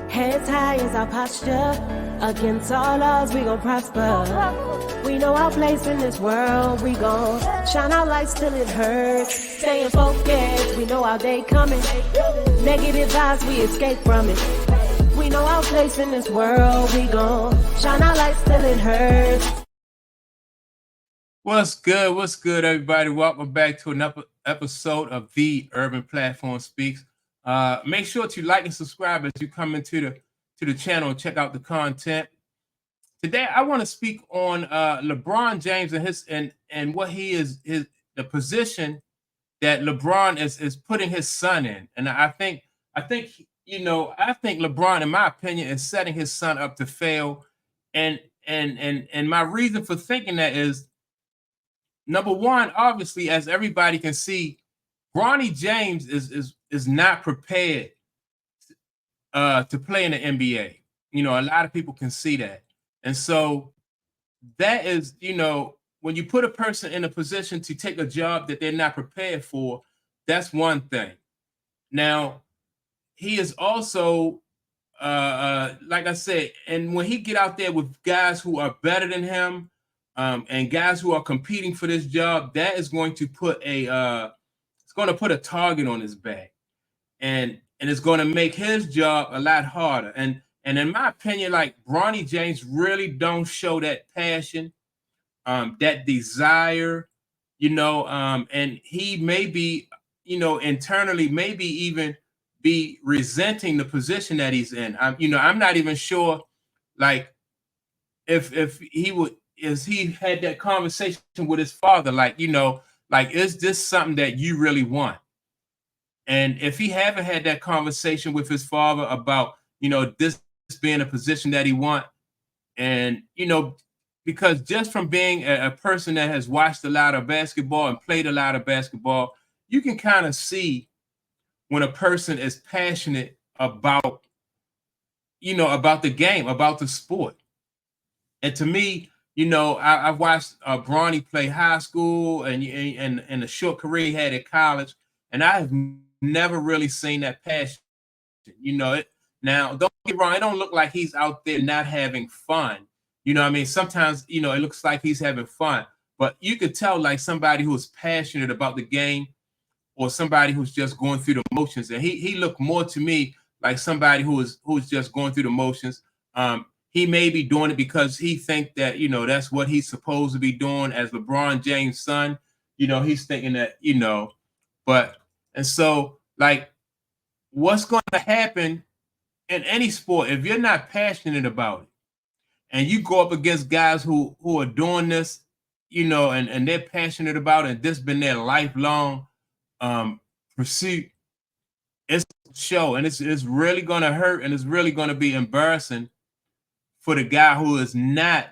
Heads high is our posture. Against all odds, we gon' prosper. We know our place in this world. We gon' shine our lights till it hurts. Staying focused, we know our day coming. Negative vibes, we escape from it. We know our place in this world. We gon' shine our lights till it hurts. What's good? What's good, everybody? Welcome back to another episode of The Urban Platform Speaks. Make sure to like and subscribe as you come into the channel and check out the content. Today, I want to speak on LeBron James and his and what he is the position that LeBron is putting his son in. And I think LeBron, in my opinion, is setting his son up to fail. And my reason for thinking that is, number one, obviously, as everybody can see, Bronny James is not prepared to play in the NBA. You know, a lot of people can see that. And so that is, when you put a person in a position to take a job that they're not prepared for, that's one thing. Now, he is also, like I said, and when he get out there with guys who are better than him, and guys who are competing for this job, that is going to put a target on his back, and it's going to make his job a lot harder. And in my opinion, like, Bronny James really don't show that passion, that desire, and he may be, internally, maybe even be resenting the position that he's in. I'm not even sure, like, if he would. Is he had that conversation with his father, like, is this something that you really want? And if he haven't had that conversation with his father about, this being a position that he want, and, because just from being a person that has watched a lot of basketball and played a lot of basketball, you can kind of see when a person is passionate about, about the game, about the sport. And to me, I've watched Bronny play high school and the short career he had at college, and I have never really seen that passion. Now, don't get me wrong, it don't look like he's out there not having fun. Sometimes, it looks like he's having fun, but you could tell, like, somebody who is passionate about the game or somebody who's just going through the motions. And he looked more to me like somebody who's just going through the motions. He may be doing it because he think that, that's what he's supposed to be doing as LeBron James' son. He's thinking that, and so, like, what's going to happen in any sport, if you're not passionate about it and you go up against guys who are doing this, and they're passionate about it, and this has been their lifelong pursuit, it's a show, and it's really going to hurt, and it's really going to be embarrassing for the guy who is not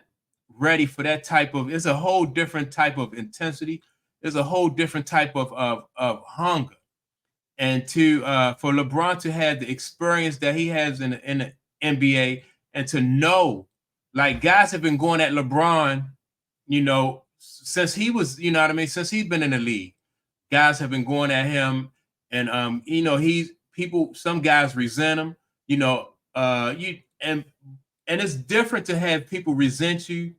ready for that type of. It's a whole different type of intensity. It's a whole different type of hunger. And for LeBron to have the experience that he has in the NBA, and to know, like, guys have been going at LeBron, since he was, since he's been in the league. Guys have been going at him, and some guys resent him, and it's different to have people resent you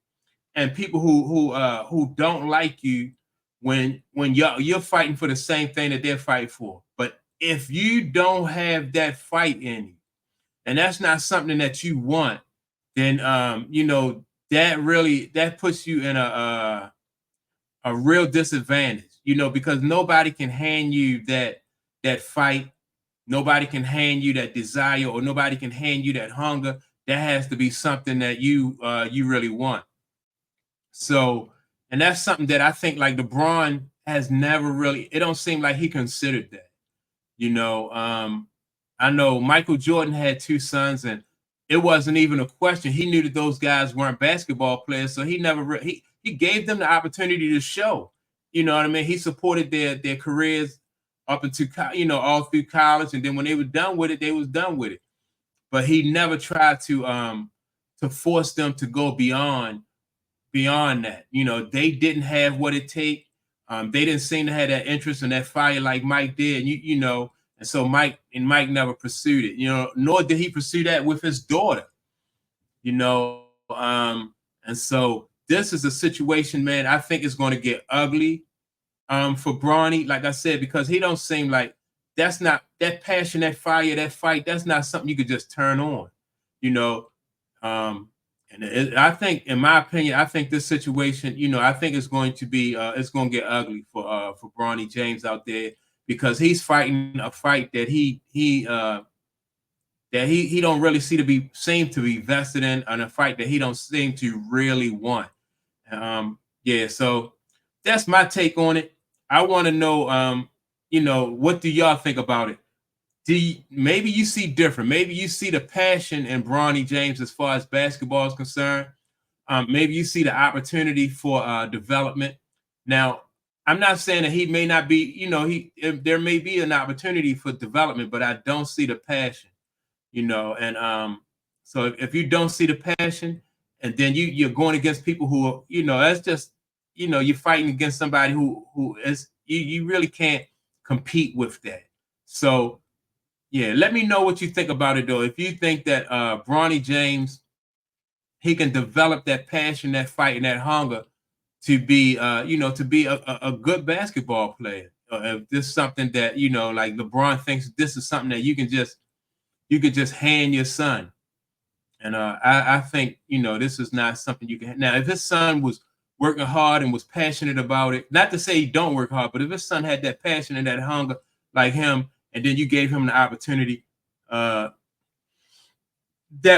and people who don't like you when you're fighting for the same thing that they're fighting for. But if you don't have that fight in you, and that's not something that you want, then that puts you in a real disadvantage, because nobody can hand you that fight, nobody can hand you that desire, or nobody can hand you that hunger. That has to be something that you really want. So, and that's something that I think, like, LeBron has never really. It don't seem like he considered that. I know Michael Jordan had two sons, and it wasn't even a question. He knew that those guys weren't basketball players, so he never he gave them the opportunity to show. You know what I mean? He supported their careers up into all through college, and then when they were done with it, they was done with it. But he never tried to force them to go beyond that. They didn't have what it takes. They didn't seem to have that interest and that fire like Mike did. And so Mike never pursued it, nor did he pursue that with his daughter, you know. And so this is a situation, man, I think it's going to get ugly for Bronny, like I said, because he don't seem like that's not that passion, that fire, that fight. That's not something you could just turn on, you know. I think, in my opinion, I think this situation, I think it's going to be, it's going to get ugly for Bronny James out there, because he's fighting a fight that he don't really seem to be vested in, and a fight that he don't seem to really want. Yeah, so that's my take on it. I want to know, what do y'all think about it? Maybe you see different. Maybe you see the passion in Bronny James as far as basketball is concerned. Maybe you see the opportunity for development. Now, I'm not saying that he may not be, there may be an opportunity for development, but I don't see the passion, and so if you don't see the passion, and then you're going against people who are, that's just, you're fighting against somebody who is, you really can't compete with that. So yeah, let me know what you think about it, though. If you think that Bronny James, he can develop that passion, that fight, and that hunger to be, to be a good basketball player. If this is something that, like LeBron thinks this is something that you can just hand your son. And I think, this is not something you can. Now, if his son was working hard and was passionate about it, not to say he don't work hard, but if his son had that passion and that hunger like him, and then you gave him the opportunity, that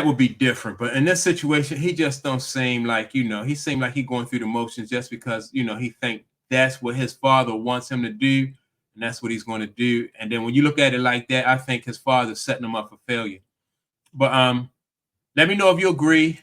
would be different. But in this situation, he just don't seem like, he seemed like he going through the motions just because, he think that's what his father wants him to do, and that's what he's going to do. And then when you look at it like that, I think his father's setting him up for failure. But let me know if you agree.